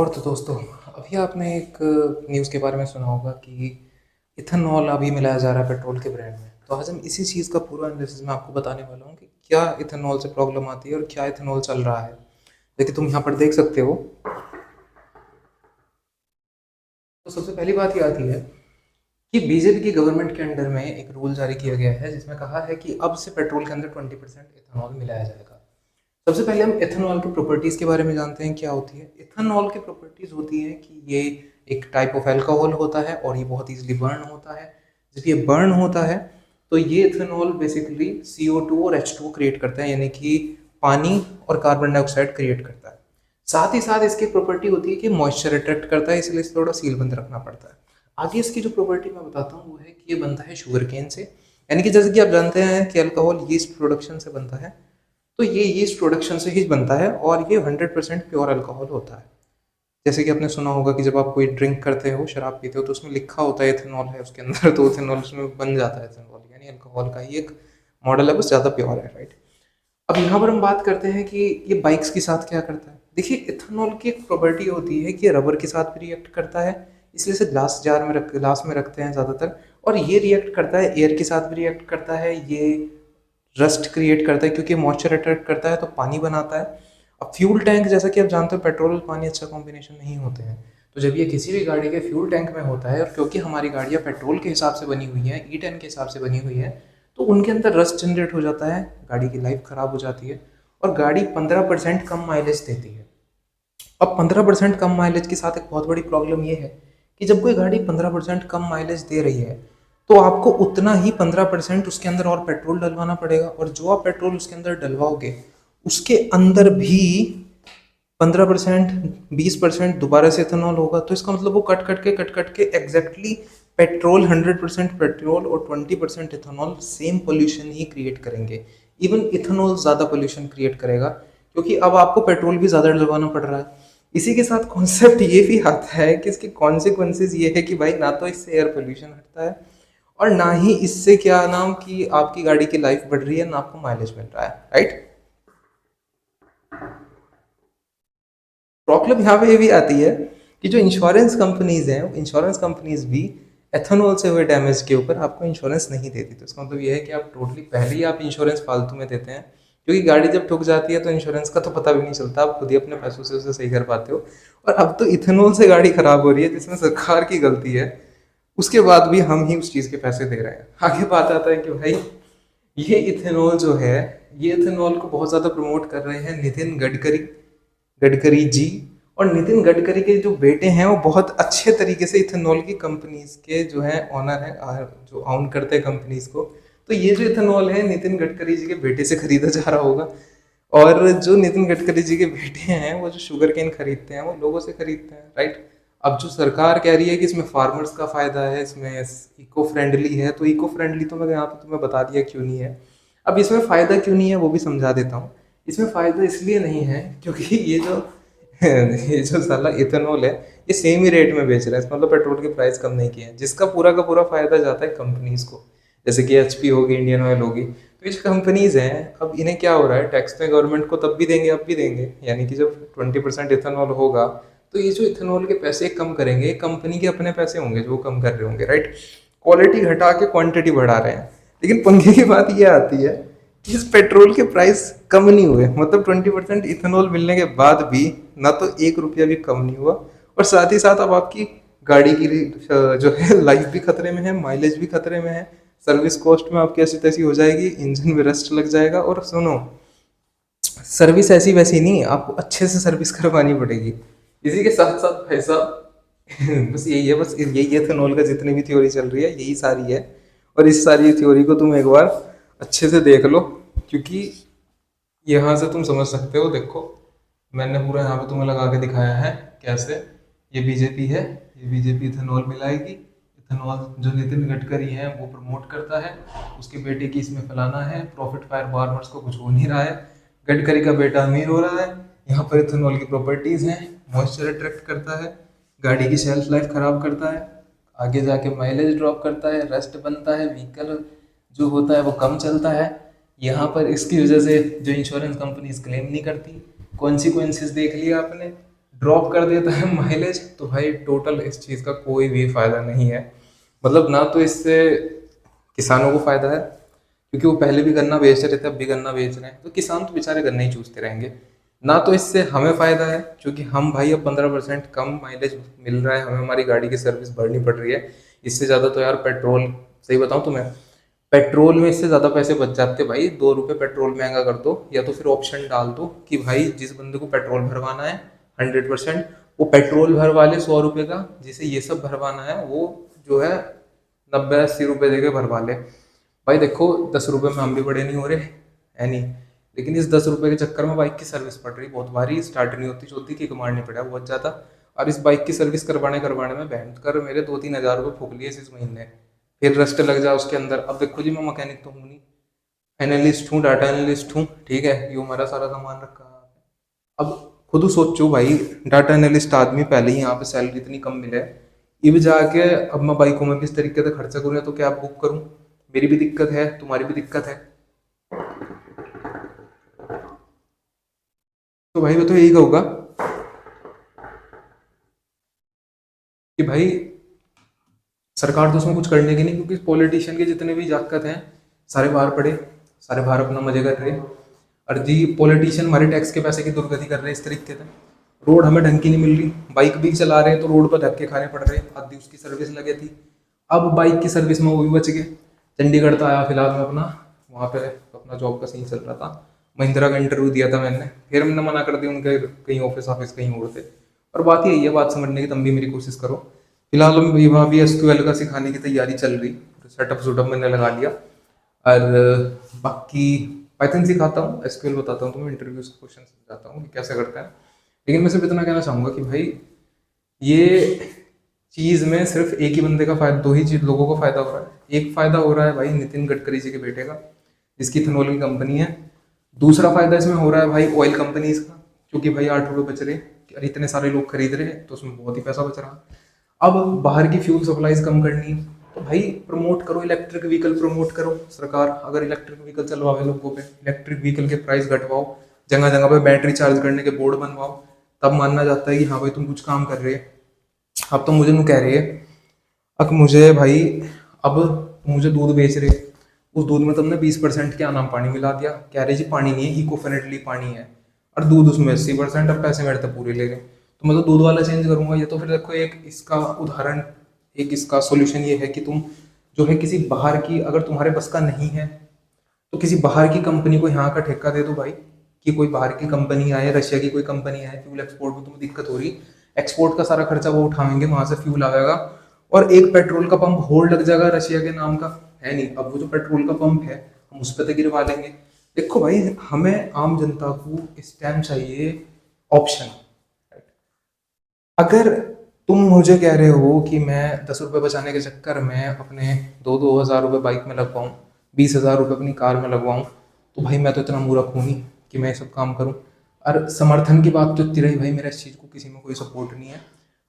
और तो दोस्तों, अभी आपने एक न्यूज़ के बारे में सुना होगा कि इथेनॉल अभी मिलाया जा रहा है पेट्रोल के ब्रांड में। तो आज हम इसी चीज़ का पूरा एनालिसिस मैं आपको बताने वाला हूँ कि क्या इथेनॉल से प्रॉब्लम आती है और क्या इथेनॉल चल रहा है। देखिए, तुम यहाँ पर देख सकते हो। तो सबसे पहली बात ये आती है कि बीजेपी की गवर्नमेंट के अंडर में एक रूल जारी किया गया है जिसमें कहा है कि अब से पेट्रोल के अंदर 20% इथेनॉल मिलाया जाएगा। सबसे पहले हम इथेनॉल की प्रॉपर्टीज़ के बारे में जानते हैं क्या होती है। इथेनॉल की प्रॉपर्टीज़ होती है कि ये एक टाइप ऑफ अल्कोहल होता है और ये बहुत ईजिली बर्न होता है। जब ये बर्न होता है तो ये इथेनॉल बेसिकली CO2 और H2 क्रिएट करता है, यानी कि पानी और कार्बन डाइऑक्साइड क्रिएट करता है। साथ ही साथ इसकी प्रॉपर्टी होती है कि मॉइस्चर अट्रैक्ट करता है, इसलिए इसे थोड़ा सील बंद रखना पड़ता है। आगे इसकी जो प्रॉपर्टी मैं बताता हूँ वो है कि ये बनता है शुगर केन से, यानी कि जैसे कि आप जानते हैं कि अल्कोहल यीस्ट प्रोडक्शन से बनता है। तो ये यीस्ट प्रोडक्शन से ही बनता है और ये 100% प्योर अल्कोहल होता है। जैसे कि आपने सुना होगा कि जब आप कोई ड्रिंक करते हो, शराब पीते हो, तो उसमें लिखा होता है इथेनॉल है उसके अंदर, तो इथेनॉल उसमें बन जाता है। इथेनॉल यानी अल्कोहल का ही एक मॉडल है, बस ज़्यादा प्योर है, राइट। अब यहाँ पर हम बात करते हैं कि ये बाइक्स के साथ क्या करता है। देखिए, इथेनॉल की एक प्रॉपर्टी होती है कि ये रबर के साथ भी रिएक्ट करता है, इसलिए इसे ग्लास में रखते हैं ज़्यादातर। और ये रिएक्ट करता है एयर के साथ भी रिएक्ट करता है, ये रस्ट क्रिएट करता है क्योंकि मॉइस्चर अट्रैक्ट करता है तो पानी बनाता है। अब फ्यूल टैंक, जैसा कि आप जानते हो, पेट्रोल और पानी अच्छा कॉम्बिनेशन नहीं होते हैं। तो जब ये किसी भी गाड़ी के फ्यूल टैंक में होता है, और क्योंकि हमारी गाड़ियाँ पेट्रोल के हिसाब से बनी हुई हैं, E10 के हिसाब से बनी हुई है, तो उनके अंदर रस्ट जनरेट हो जाता है, गाड़ी की लाइफ ख़राब हो जाती है और गाड़ी 15% कम माइलेज देती है। अब 15% कम माइलेज के साथ एक बहुत बड़ी प्रॉब्लम ये है कि जब कोई गाड़ी 15% कम माइलेज दे रही है तो आपको उतना ही 15% उसके अंदर और पेट्रोल डलवाना पड़ेगा, और जो आप पेट्रोल उसके अंदर डलवाओगे उसके अंदर भी 15% 20% दोबारा से इथेनॉल होगा। तो इसका मतलब वो कट कट के एग्जैक्टली पेट्रोल 100% पेट्रोल और 20% इथेनॉल सेम पोल्यूशन ही क्रिएट करेंगे। इवन इथेनॉल ज़्यादा पोल्यूशन क्रिएट करेगा क्योंकि अब आपको पेट्रोल भी ज़्यादा डलवाना पड़ रहा है। इसी के साथ कॉन्सेप्ट ये भी आता है कि इसके कॉन्सिक्वेंसेज ये है कि भाई, ना तो इससे एयर पोल्यूशन हटता है और ना ही इससे क्या नाम कि आपकी गाड़ी की लाइफ बढ़ रही है, ना आपको माइलेज मिल रहा है, राइट। प्रॉब्लम यहाँ पे ये भी आती है कि जो इंश्योरेंस कंपनीज हैं, इंश्योरेंस कंपनीज भी एथेनॉल से हुए डैमेज के ऊपर आपको इंश्योरेंस नहीं देती। तो इसका मतलब ये है कि आप टोटली पहले ही आप इंश्योरेंस फालतू में देते हैं, क्योंकि गाड़ी जब ठुक जाती है तो इंश्योरेंस का तो पता भी नहीं चलता, आप खुद ही अपने पैसों से उसे सही कर पाते हो। और अब तो इथेनॉल से गाड़ी खराब हो रही है जिसमें सरकार की गलती है, उसके बाद भी हम ही उस चीज़ के पैसे दे रहे हैं। आगे बात आता है कि भाई, ये इथेनॉल जो है, ये इथेनॉल को बहुत ज़्यादा प्रमोट कर रहे हैं नितिन गडकरी गडकरी जी। और नितिन गडकरी के जो बेटे हैं वो बहुत अच्छे तरीके से इथेनॉल की कंपनीज के जो है ऑनर है, जो ऑन करते हैं कंपनीज को। तो ये जो इथेनॉल है नितिन गडकरी जी के बेटे से खरीदा जा रहा होगा। और जो नितिन गडकरी जी के बेटे हैं वो जो शुगर केन खरीदते हैं वो लोगों से खरीदते हैं, राइट। अब जो सरकार कह रही है कि इसमें फार्मर्स का फायदा है, इसमें इको फ्रेंडली है, तो इको फ्रेंडली तो मैं यहाँ पे तुम्हें बता दिया क्यों नहीं है। अब इसमें फायदा क्यों नहीं है वो भी समझा देता हूँ। इसमें फायदा इसलिए नहीं है क्योंकि ये जो ये जो साला इथेनॉल है ये सेम ही रेट में बेच रहा है, इसका मतलब पेट्रोल के प्राइस कम नहीं किए हैं, जिसका पूरा का पूरा फायदा जाता है कंपनीज को। जैसे कि HP होगी, इंडियन ऑयल होगी। तो ये जो कंपनीज हैं, अब इन्हें क्या हो रहा है, टैक्स तो गवर्नमेंट को तब भी देंगे अब भी देंगे, यानी कि जब 20% इथेनॉल होगा तो ये जो इथेनॉल के पैसे कम करेंगे, कंपनी के अपने पैसे होंगे जो वो कम कर रहे होंगे, राइट। क्वालिटी घटा के क्वांटिटी बढ़ा रहे हैं। लेकिन पंगे की बात ये आती है कि इस पेट्रोल के प्राइस कम नहीं हुए, मतलब 20% इथेनॉल मिलने के बाद भी ना तो 1 रुपया भी कम नहीं हुआ, और साथ ही साथ अब आपकी गाड़ी की जो है लाइफ भी खतरे में है, माइलेज भी खतरे में है, सर्विस कॉस्ट में आपकी ऐसी तैसी हो जाएगी, इंजन में रस्ट लग जाएगा। और सुनो, सर्विस ऐसी वैसी नहीं, आपको अच्छे से सर्विस करवानी पड़ेगी। इसी के साथ साथ भाई साहब बस यही है, बस यही इथेनॉल का जितनी भी थ्योरी चल रही है यही सारी है। और इस सारी थ्योरी को तुम एक बार अच्छे से देख लो, क्योंकि यहाँ से तुम समझ सकते हो। देखो, मैंने पूरा यहाँ पे तुम्हें लगा के दिखाया है कैसे। ये बीजेपी है, ये बीजेपी इथेनॉल मिलाएगी। इथेनॉल जो नितिन गडकरी है वो प्रमोट करता है, उसके बेटे की इसमें फैलाना है, प्रॉफिट फायर फार्मर्स को कुछ हो नहीं रहा है, गडकरी का बेटा अमीर हो रहा है। यहाँ पर इथेनॉल की प्रॉपर्टीज़ हैं, मॉइस्चर अट्रैक्ट करता है, गाड़ी की शेल्फ लाइफ ख़राब करता है, आगे जाके माइलेज ड्रॉप करता है, रस्ट बनता है, व्हीकल जो होता है वो कम चलता है। यहाँ पर इसकी वजह से जो इंश्योरेंस कंपनीज क्लेम नहीं करती। कॉन्सिक्वेंसेस देख लिया आपने, ड्रॉप कर देता है माइलेज, तो भाई टोटल इस चीज़ का कोई भी फायदा नहीं है। मतलब ना तो इससे किसानों को फायदा है, क्योंकि वो पहले भी गन्ना बेच रहे थे, अब भी गन्ना बेच रहे हैं, तो किसान तो बेचारे गन्ना ही चूसते रहेंगे। ना तो इससे हमें फायदा है, क्योंकि हम भाई अब 15% कम माइलेज मिल रहा है हमें, हमारी गाड़ी की सर्विस भरनी पड़ रही है। इससे ज़्यादा तो यार पेट्रोल, सही बताऊँ तुम्हें, पेट्रोल में इससे ज़्यादा पैसे बच जाते भाई। 2 रुपये पेट्रोल महंगा कर दो, या तो फिर ऑप्शन डाल दो कि भाई जिस बंदे को पेट्रोल भरवाना है 100%, वो पेट्रोल भरवा ले 100 रुपये का, जिसे ये सब भरवाना है वो जो है 90-80 रुपये दे के भरवा ले। भाई देखो 10 रुपये में हम भी बड़े नहीं हो रहे है नहीं, लेकिन इस 10 रुपये के चक्कर में बाइक की सर्विस पड़ रही बहुत भारी, स्टार्ट नहीं होती चलती, किक मारनी पड़ा बहुत ज़्यादा। और इस बाइक की सर्विस करवाने करवाने में बैंड कर मेरे 2-3 हज़ार रुपये फूक लिए इस महीने, फिर रस्ट लग जाए उसके अंदर। अब देखो जी, मैं मैकेनिक तो हूँ नहीं, एनालिस्ट हूँ, डाटा एनालिस्ट हूँ, ठीक है, ये हमारा सारा सामान रखा है। अब खुद सोचो भाई, डाटा एनालिस्ट आदमी पहले ही यहाँ पे सैलरी इतनी कम मिले, अब जाके अब मैं बाइकों में भी इस तरीके से खर्चा करूँ, तो क्या बुक करूँ? मेरी भी दिक्कत है, तुम्हारी भी दिक्कत है। तो भाई मैं तो यही कहूँगा कि भाई सरकार तो उसमें कुछ करने की नहीं, क्योंकि पॉलिटिशियन के जितने भी जाकत हैं सारे बाहर पड़े, सारे बाहर अपना मजे कर रहे हैं। और जी पॉलिटिशियन हमारे टैक्स के पैसे की दुर्गति कर रहे हैं इस तरीके से। रोड हमें ढंग की नहीं मिल रही, बाइक भी चला रहे हैं तो रोड पर धक्के खाने पड़ रहे हैं, आधी उसकी सर्विस लगे थी। अब बाइक की सर्विस में वो भी बच गए। चंडीगढ़ तो आया फिलहाल में अपना, वहाँ पे अपना जॉब का सीन चल रहा था, महिंद्रा का इंटरव्यू दिया था मैंने, फिर हमने मना कर दिया, उनके कहीं ऑफिस ऑफिस कहीं और थे। और बात यही है, बात समझने की तुम भी मेरी कोशिश करो। फिलहाल हम वहाँ भी SQL का सिखाने की तैयारी चल रही, सेटअप सुटअप मैंने लगा लिया। और बाकी पाइथन सिखाता हूँ, SQL बताता हूँ तुम्हें, इंटरव्यूज के क्वेश्चन समझाता हूँ कि कैसे करते हैं। लेकिन मैं सिर्फ इतना कहना चाहूँगा कि भाई ये चीज़ में सिर्फ एक ही बंदे का फायदा, दो ही चीज लोगों को फायदा हो रहा है। एक फायदा हो रहा है भाई नितिन गडकरी जी के बेटे का, जिसकी इथेनॉल की कंपनी है। दूसरा फायदा इसमें हो रहा है भाई ऑयल कंपनीज का, क्योंकि भाई 8 रुपये बच रहे, अरे इतने सारे लोग खरीद रहे हैं तो उसमें बहुत ही पैसा बच रहा। अब बाहर की फ्यूल सप्लाईज कम करनी, तो भाई प्रमोट करो, इलेक्ट्रिक व्हीकल प्रमोट करो। सरकार अगर इलेक्ट्रिक व्हीकल चलवावे लोगों पे, इलेक्ट्रिक व्हीकल के प्राइस घटवाओ, जगह जगह पे बैटरी चार्ज करने के बोर्ड बनवाओ, तब मानना जाता है कि हाँ भाई तुम कुछ काम कर रहे हैं। अब तो मुझे नू कह रही है, अब मुझे भाई, अब तुम मुझे दूध बेच रहे, उस दूध में तुमने 20% क्या नाम पानी मिला दिया, कह रहे जी पानी नहीं है, इको फ्रेंडली पानी है, और दूध उसमें 80%, अब पैसे मेरे तो पूरे ले रहे, तो मैं तो दूध वाला चेंज करूंगा। ये तो फिर देखो एक इसका उदाहरण, एक इसका सोल्यूशन ये है कि तुम जो है किसी बाहर की, अगर तुम्हारे बस का नहीं है तो किसी बाहर की कंपनी को यहाँ का ठेका दे दो भाई, कि कोई बाहर की कंपनी आए, रशिया की कोई कंपनी आए, फ्यूल एक्सपोर्ट में तुम्हें दिक्कत हो रही, एक्सपोर्ट का सारा खर्चा वो उठाएंगे, वहां से फ्यूल आएगा, और एक पेट्रोल का पंप होल्ड लग जाएगा रशिया के नाम का, है नहीं। अब वो जो पेट्रोल का पंप है हम उस पर तो गिरवा लेंगे। देखो भाई, हमें आम जनता को इस टाइम चाहिए ऑप्शन। अगर तुम मुझे कह रहे हो कि मैं 10 रुपये बचाने के चक्कर में अपने 2-2 हज़ार रुपये बाइक में लगवाऊँ, 20 हज़ार रुपये अपनी कार में लगवाऊँ, तो भाई मैं तो इतना मूर्ख हूँ नहीं कि मैं ये सब काम करूँ। और समर्थन की बात तो इतनी रही भाई, मेरा इस चीज़ को किसी में कोई सपोर्ट नहीं है,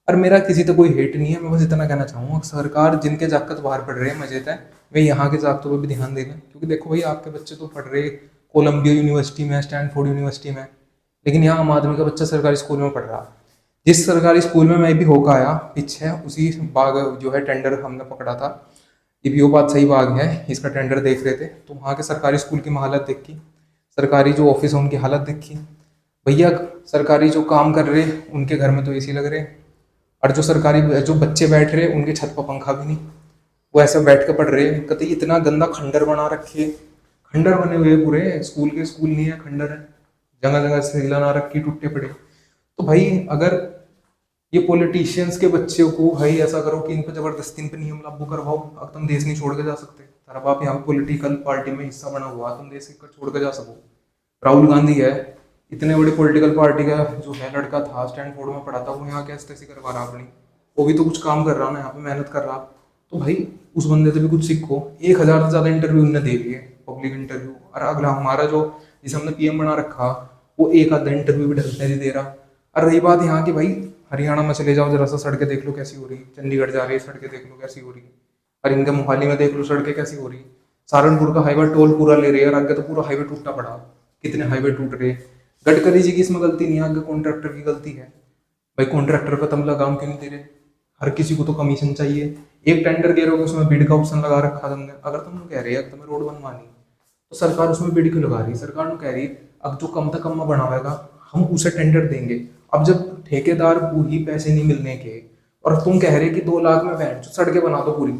और मेरा किसी तो कोई हेट नहीं है। मैं बस इतना कहना चाहूँगा, सरकार जिनके जाकत बाहर पढ़ रहे हैं मजे है, वे यहाँ के जाकतों पर भी ध्यान देना, क्योंकि देखो भाई आपके बच्चे तो पढ़ रहे कोलंबिया यूनिवर्सिटी में, स्टैनफोर्ड यूनिवर्सिटी में, लेकिन यहाँ आम आदमी का बच्चा सरकारी स्कूल में पढ़ रहा। जिस सरकारी स्कूल में मैं भी होकर आया पीछे, उसी बाग जो है टेंडर हमने पकड़ा था, ये भी वो बात सही बाग है, इसका टेंडर देख रहे थे, तो वहाँ के सरकारी स्कूल की हालत देखी, सरकारी जो ऑफिस है उनकी हालत देखी भैया। सरकारी जो काम कर रहे उनके घर में तो AC लग रहे, और जो सरकारी जो बच्चे बैठ रहे उनके छत पर पंखा भी नहीं, वो ऐसे बैठ के पढ़ रहे। कहते इतना गंदा खंडर बना रखे, खंडर बने हुए पूरे स्कूल के, स्कूल नहीं है खंडर है, जगह जगह से ना रखी, टूटे पड़े। तो भाई अगर ये पॉलिटिशियंस के बच्चों को भाई ऐसा करो कि इन पर जबरदस्ती इन पर नियम लागू करवाओ, अब तुम देश नहीं छोड़ के जा सकते। तारा बाप यहाँ पॉलिटिकल पार्टी में हिस्सा बना हुआ, तुम देश छोड़ के जा सको। राहुल गांधी है, इतने बड़े पॉलिटिकल पार्टी का जो है लड़का था, स्टैनफोर्ड में पढ़ा था, वो यहाँ कैसे तैसे करवा रहा अपनी, वो भी तो कुछ काम कर रहा ना, यहाँ पे मेहनत कर रहा। तो भाई उस बंदे से भी कुछ सीखो। 1,000 से ज़्यादा इंटरव्यू उनने दे लिए, पब्लिक इंटरव्यू, और अगला हमारा जो जिसे हमने PM बना रखा, वो एक आधा इंटरव्यू भी ढंग से नहीं दे रहा। और रही बात यहाँ की, भाई हरियाणा में चले जाओ जरा सा, सड़कें देख लो कैसी हो रही, चंडीगढ़ जा रही है सड़कें देख लो कैसी हो रही, और इनके मोहाली में देख लो सड़कें कैसी हो रही। सहारनपुर का हाईवे टोल पूरा ले रहे हैं, और आगे तो पूरा हाईवे टूटा पड़ा, कितने हाईवे टूट रहे। गडकरी जी की इसमें गलती नहीं है, आगे कॉन्ट्रैक्टर की गलती है। भाई कॉन्ट्रैक्टर का तुम लगाम क्यों नहीं दे रहे? हर किसी को तो कमीशन चाहिए। एक टेंडर कह रहे हो उसमें बिड का ऑप्शन लगा रखा तुमने। अगर तुम कह रहे हो तुम्हें रोड बनवानी, तो सरकार उसमें बिड क्यों लगा रही है? सरकार ने कह रही है अब जो कम से कम में बनावेगा हम उसे टेंडर देंगे। अब जब ठेकेदार को ही पैसे नहीं मिलने के, और तुम कह रहे कि 2 लाख में बैठ सड़कें बना दो, पूरी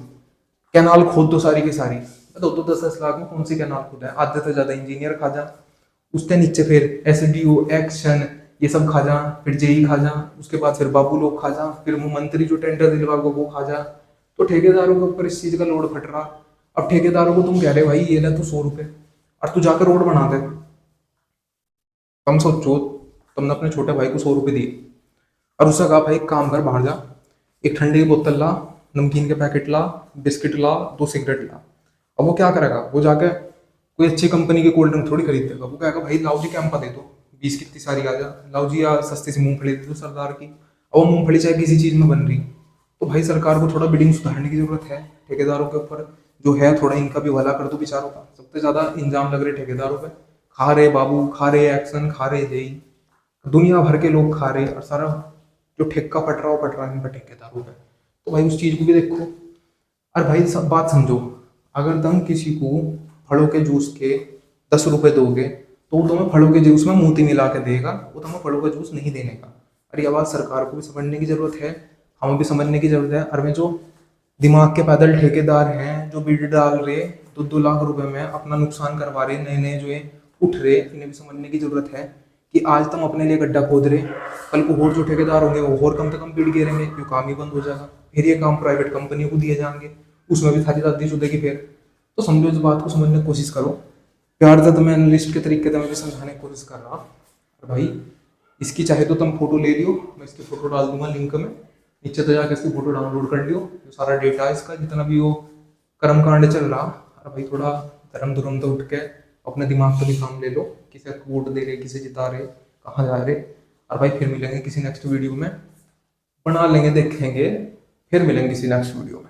कैनाल खोद दो सारी की सारी, तो 10-10 लाख में कौन सी कैनाल खोदा है? आधे से ज्यादा इंजीनियर खा जा, उसके नीचे फिर एसडीओ एक्शन ये सब खा जा, फिर जेई खा जा, उसके बाद फिर बाबू लोग खा जा, फिर वो मंत्री जो टेंडर दिलवाएगा वो खा जा। तो ठेकेदारों के ऊपर इस चीज का लोड फट रहा। अब ठेकेदारों को तुम कह रहे भाई ये ले तू 100 रुपए और तू जाकर रोड बना दे। कम सोचो, तुमने अपने छोटे भाई को 100 रुपए दिए और उससे कहा भाई काम कर, बाहर जा, एक ठंडे की बोतल ला, नमकीन के पैकेट ला, बिस्किट ला, 2 सिगरेट ला। अब वो क्या करेगा? वो जाके कोई अच्छी कंपनी के कोल्ड ड्रिंक थोड़ी खरीद देगा। वो कहेगा भाई लाओ जी कैंपा दे दो, 20 कितनी सारी आ जा, लाओ जी या सस्ती सी मूंगफली दे दो सरदार की। अब वो मूंगफली चाहे किसी चीज में बन रही, तो भाई सरकार को थोड़ा बिडिंग सुधारने की जरूरत है। ठेकेदारों के ऊपर जो है थोड़ा इनका भी भला कर दो बेचारों का। सबसे ज्यादा इंजाम लग रहे ठेकेदारों पे। खा रहे बाबू, खा रहे एक्शन, खा रहे जेई, दुनिया भर के लोग खा रहे, और सारा जो ठेका पट रहा हो पट रहा है इन पर ठेकेदारों पे। तो भाई उस चीज को भी देखो। और भाई सब बात समझो, अगर तुम किसी को फलों के जूस के 10 रुपए दोगे तो वो तुम्हें फलों के जूस में मोती मिला के देगा, वो तुम्हें फलों का जूस नहीं देने का। अरे ये बात सरकार को भी समझने की जरूरत है, हमें भी समझने की जरूरत है। और मैं जो दिमाग के पैदल ठेकेदार हैं जो बिड डाल रहे 2-2 लाख रुपए में अपना नुकसान करवा रहे, नए नए जो ये उठ रहे, इन्हें भी समझने की जरूरत है कि आज तुम अपने लिए गड्ढा खोद रहे, कल को और जो ठेकेदार होंगे वो और कम से कम बिड गिरेंगे, ये काम ही बंद हो जाएगा, फिर ये काम प्राइवेट कंपनी को दिए जाएंगे, उसमें भी सारी दादी चुदेगी फिर। तो समझो, इस बात को समझने की कोशिश करो। प्यार से तुम्हें एनालिस्ट के तरीके से मैं भी समझाने की कोशिश कर रहा। और भाई इसकी चाहे तो तुम फोटो ले लियो, मैं इसकी फोटो डाल दूंगा लिंक में नीचे, तो जाकर इसकी फोटो डाउनलोड कर लियो, जो सारा डेटा है इसका जितना भी वो कर्मकांड चल रहा। और भाई थोड़ा धर्म धुरम तो उठ के अपने दिमाग का भी काम ले लो, किसे वोट दे रहे, किसे जिता रहे, कहाँ जा रहे। और भाई फिर मिलेंगे किसी नेक्स्ट वीडियो में, बना लेंगे, देखेंगे, फिर मिलेंगे किसी नेक्स्ट वीडियो में।